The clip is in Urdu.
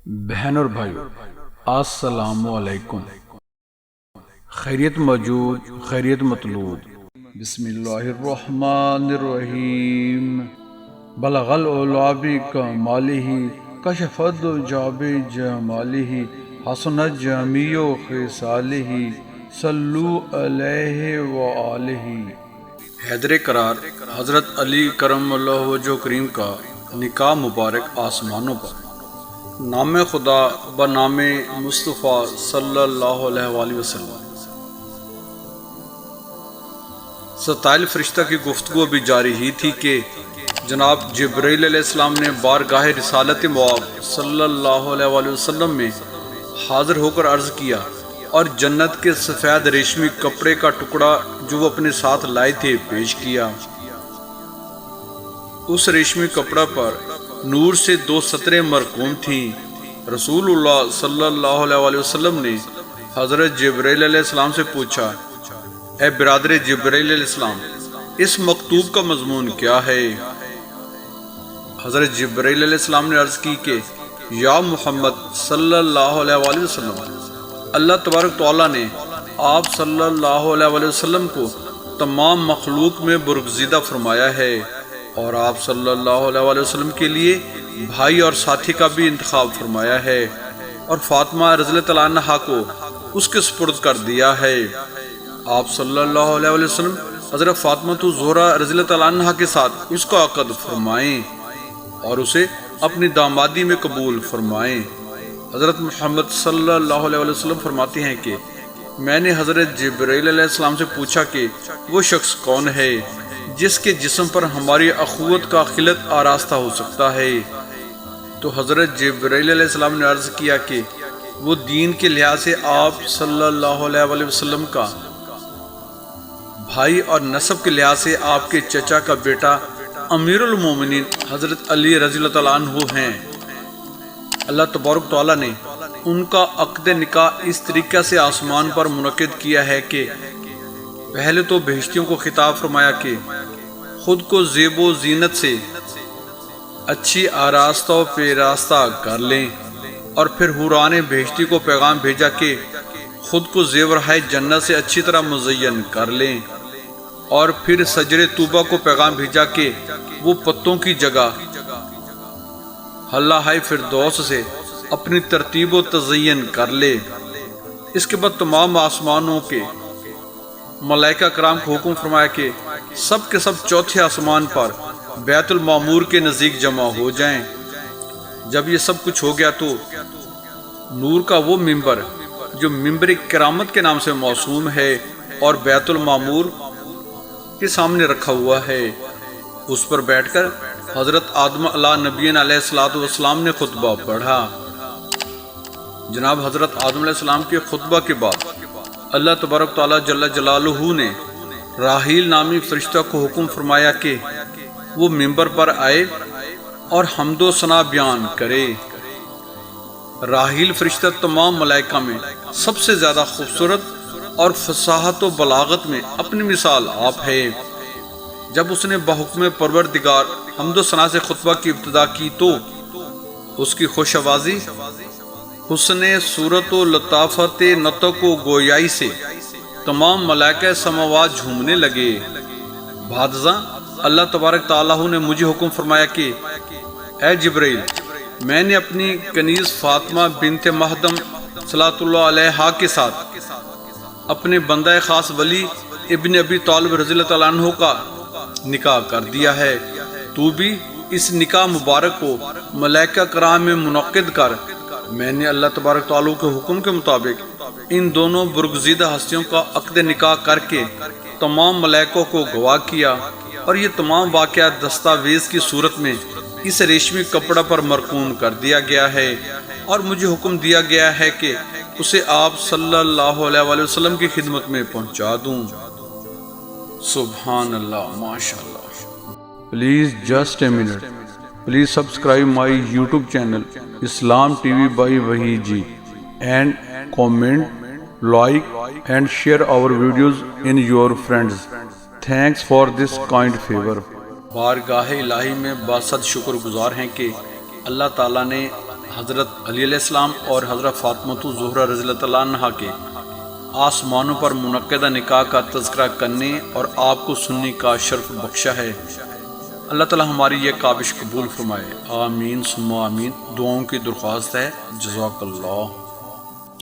بہن اور بھائیو السلام علیکم۔ خیریت موجود، خیریت مطلوب۔ بسم اللہ الرحمن الرحیم۔ بلغ العلا بکمالہ، کشف الدجی بجمالہ، حسنت جمیع خصالہ، صلو علیہ وآلہ۔ حیدر قرار حضرت علی کرم اللہ وجہ کریم کا نکاح مبارک آسمانوں پر۔ نام خدا بنام مصطفیٰ صلی اللہ علیہ وآلہ وسلم۔ ستائل فرشتہ کی گفتگو بھی جاری ہی تھی کہ جناب جبرائیل علیہ السلام نے بارگاہ رسالت مواب صلی اللہ علیہ وآلہ وسلم میں حاضر ہو کر عرض کیا اور جنت کے سفید ریشمی کپڑے کا ٹکڑا جو وہ اپنے ساتھ لائے تھے پیش کیا۔ اس ریشمی کپڑا پر نور سے 2 سطریں مرقوم تھیں۔ رسول اللہ صلی اللہ علیہ وآلہ وسلم نے حضرت جبرائیل علیہ السلام سے پوچھا، اے برادر جبرائیل علیہ السلام، اس مکتوب کا مضمون کیا ہے؟ حضرت جبرائیل علیہ السلام نے عرض کی کہ یا محمد صلی اللہ علیہ وآلہ وسلم، اللہ تبارک تعالیٰ نے آپ صلی اللہ علیہ وآلہ وسلم کو تمام مخلوق میں برگزیدہ فرمایا ہے، اور آپ صلی اللہ علیہ وآلہ وسلم کے لیے بھائی اور ساتھی کا بھی انتخاب فرمایا ہے، اور فاطمہ رضی اللہ عنہا کو اس کے سپرد کر دیا ہے۔ آپ صلی اللہ علیہ وآلہ وسلم حضرت فاطمہ الزہرا رضی اللہ عنہا کے ساتھ اس کا عقد فرمائیں اور اسے اپنی دامادی میں قبول فرمائیں۔ حضرت محمد صلی اللہ علیہ وآلہ وسلم فرماتے ہیں کہ میں نے حضرت جبرائیل علیہ السلام سے پوچھا کہ وہ شخص کون ہے جس کے جسم پر ہماری اخوت کا خلط آراستہ ہو سکتا ہے؟ تو حضرت جبرائیل علیہ السلام نے عرض کیا کہ وہ دین کے لحاظ سے آپ صلی اللہ علیہ وآلہ وسلم کا بھائی اور نسب کے لحاظ سے آپ کے چچا کا بیٹا امیر المومنین حضرت علی رضی اللہ عنہ ہیں۔ اللہ تبارک تعالیٰ نے ان کا عقد نکاح اس طریقہ سے آسمان پر منعقد کیا ہے کہ پہلے تو بہشتیوں کو خطاب فرمایا کہ خود کو زیب و زینت سے اچھی آراستہ و پیراستہ کر لیں، اور پھر حوران بہشتی کو پیغام بھیجا کہ خود کو زیورہائے جنت سے اچھی طرح مزین کر لیں، اور پھر شجر طوبہ کو پیغام بھیجا کہ وہ پتوں کی جگہ حلہ فردوس سے اپنی ترتیب و تزین کر لے۔ اس کے بعد تمام آسمانوں کے ملائکہ کرام کو حکم فرمایا کہ سب کے سب چوتھے آسمان پر بیت المعمور کے نزدیک جمع ہو جائیں۔ جب یہ سب کچھ ہو گیا تو نور کا وہ ممبر جو ممبر کرامت کے نام سے موسوم ہے اور بیت المعمور کے سامنے رکھا ہوا ہے، اس پر بیٹھ کر حضرت آدم علیہ نبینا علیہ السلام نے خطبہ پڑھا۔ جناب حضرت آدم علیہ السلام کے خطبہ کے بعد اللہ تبارک تعالیٰ جل جلالہ نے راحیل نامی فرشتہ کو حکم فرمایا کہ وہ ممبر پر آئے اور حمد و ثنا بیان کرے۔ راحیل فرشتہ تمام ملائکہ میں سب سے زیادہ خوبصورت اور فصاحت و بلاغت میں اپنی مثال آپ ہے۔ جب اس نے بحکم پروردگار حمد و ثنا سے خطبہ کی ابتدا کی تو اس کی خوش آوازی، حسن صورت و لطافت نطق و گویائی سے تمام ملائکہ سماوات جھومنے لگے۔ بعد ازاں اللہ تبارک تعالیٰ نے مجھے حکم فرمایا کہ اے جبرائیل، میں نے اپنی کنیز فاطمہ بنت مہدم صلاۃ اللہ علیہا کے ساتھ اپنے بندہ خاص ولی ابن ابی طالب رضی اللہ عنہ کا نکاح کر دیا ہے، تو بھی اس نکاح مبارک کو ملائکہ کرام میں منعقد کر۔ میں نے اللہ تبارک تعالیٰ کے حکم کے مطابق ان دونوں برگزیدہ ہستیوں کا عقد نکاح کر کے تمام ملائکوں کو گواہ کیا، اور یہ تمام واقعات دستاویز کی صورت میں اس ریشمی کپڑا پر مرقوم کر دیا گیا ہے، اور مجھے حکم دیا گیا ہے کہ اسے آپ صلی اللہ علیہ وآلہ وسلم کی خدمت میں پہنچا دوں۔ سبحان اللہ، ماشاء اللہ۔ Please just a minute, please subscribe my YouTube channel Islam TV by Waheed ji جی، اینڈ comment, like and share our videos in your friends. Thanks for this kind favor. بارگاہ الہی میں باسط شکر گزار ہیں کہ اللہ تعالیٰ نے حضرت علی علیہ السلام اور حضرت فاطمہ الزہرا رضی اللہ تعالیٰ عنہا کے آسمانوں پر منعقدہ نکاح کا تذکرہ کرنے اور آپ کو سننے کا شرف بخشا ہے۔ اللہ تعالیٰ ہماری یہ کاوش قبول فرمائے، آمین ثم آمین۔ دعاؤں کی درخواست ہے۔ جزاک اللہ۔